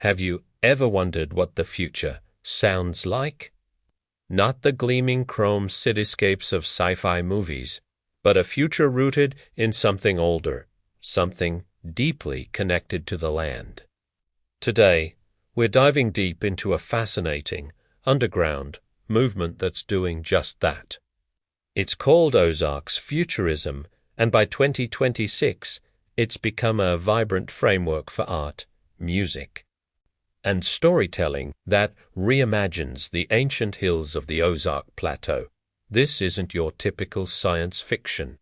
Have you ever wondered what the future sounds like? Not the gleaming chrome cityscapes of sci-fi movies, but a future rooted in something older, something deeply connected to the land. Today, we're diving deep into a fascinating, underground movement that's doing just that. It's called Ozark Futurism, and by 2026, it's become a vibrant framework for art, music, and storytelling that reimagines the ancient hills of the Ozark Plateau. This isn't your typical science fiction.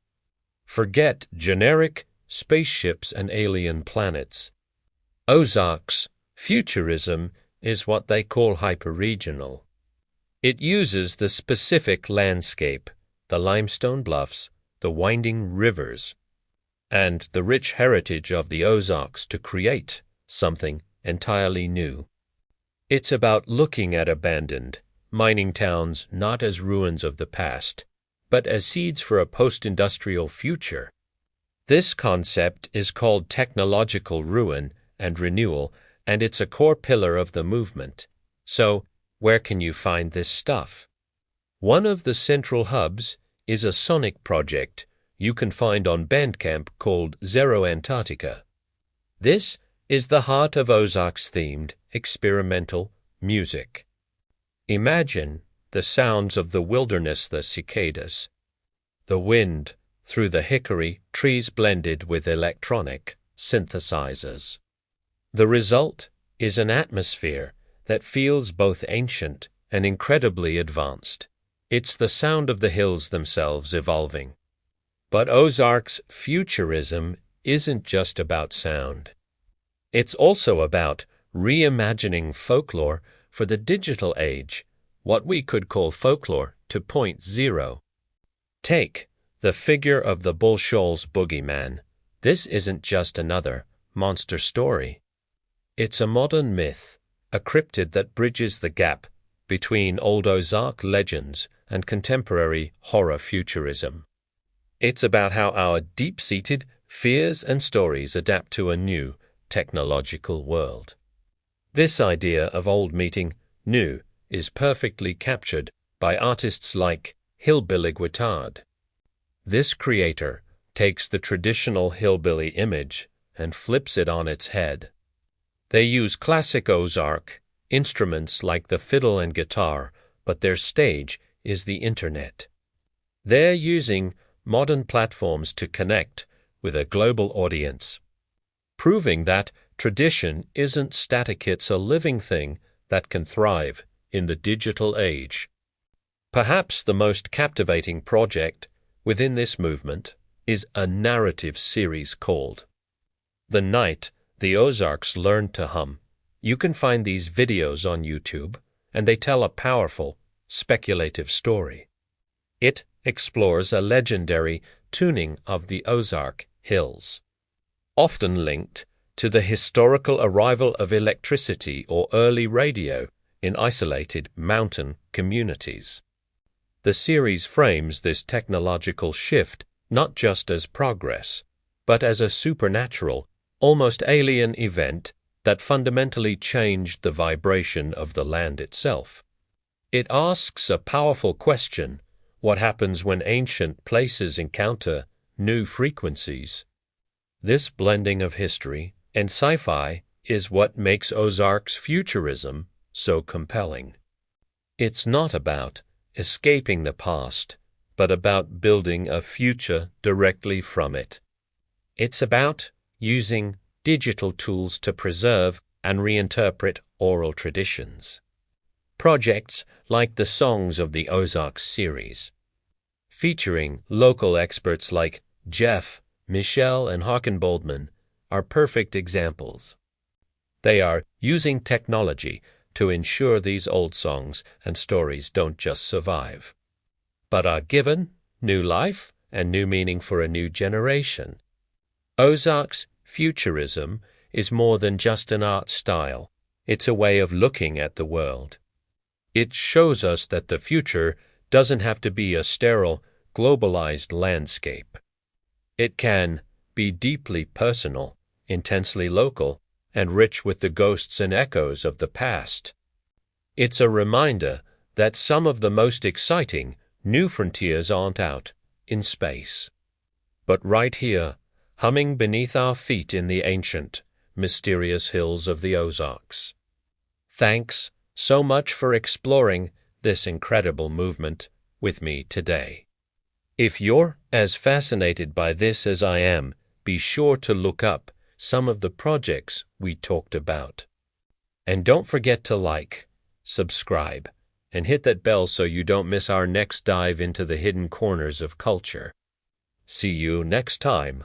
Forget generic spaceships and alien planets. Ozark's futurism is what they call hyperregional. It uses the specific landscape, the limestone bluffs, the winding rivers, and the rich heritage of the Ozarks to create something entirely new. It's about looking at abandoned mining towns not as ruins of the past, but as seeds for a post-industrial future. This concept is called technological ruin and renewal, and it's a core pillar of the movement. So, where can you find this stuff? One of the central hubs is a sonic project you can find on Bandcamp called Zeroantartica. This is the heart of Ozark's themed experimental music. Imagine the sounds of the wilderness, the cicadas, the wind through the hickory trees blended with electronic synthesizers. The result is an atmosphere that feels both ancient and incredibly advanced. It's the sound of the hills themselves evolving. But Ozark's futurism isn't just about sound. It's also about reimagining folklore for the digital age, what we could call folklore 2.0. Take the figure of the Bull Shoals boogeyman. This isn't just another monster story. It's a modern myth, a cryptid that bridges the gap between old Ozark legends and contemporary horror futurism. It's about how our deep-seated fears and stories adapt to a new technological world. This idea of old meeting new is perfectly captured by artists like Hillbilly Guittard. This creator takes the traditional hillbilly image and flips it on its head. They use classic Ozark instruments like the fiddle and guitar, but their stage is the internet. They're using modern platforms to connect with a global audience, proving that tradition isn't static, it's a living thing that can thrive in the digital age. Perhaps the most captivating project within this movement is a narrative series called The Night the Ozarks Learned to Hum. You can find these videos on YouTube, and they tell a powerful, speculative story. It explores a legendary tuning of the Ozark Hills, often linked to the historical arrival of electricity or early radio in isolated mountain communities. The series frames this technological shift not just as progress, but as a supernatural, almost alien event that fundamentally changed the vibration of the land itself. It asks a powerful question: what happens when ancient places encounter new frequencies? This blending of history and sci-fi is what makes Ozark's futurism so compelling. It's not about escaping the past, but about building a future directly from it. It's about using digital tools to preserve and reinterpret oral traditions. Projects like the Songs of the Ozarks series, featuring local experts like Jeff, Michelle, and Harkin Boldman, are perfect examples. They are using technology to ensure these old songs and stories don't just survive, but are given new life and new meaning for a new generation. Ozark's futurism is more than just an art style. It's a way of looking at the world. It shows us that the future doesn't have to be a sterile, globalized landscape. It can be deeply personal, intensely local, and rich with the ghosts and echoes of the past. It's a reminder that some of the most exciting new frontiers aren't out in space, but right here, humming beneath our feet in the ancient, mysterious hills of the Ozarks. Thanks so much for exploring this incredible movement with me today. If you're as fascinated by this as I am, be sure to look up some of the projects we talked about. And don't forget to like, subscribe, and hit that bell so you don't miss our next dive into the hidden corners of culture. See you next time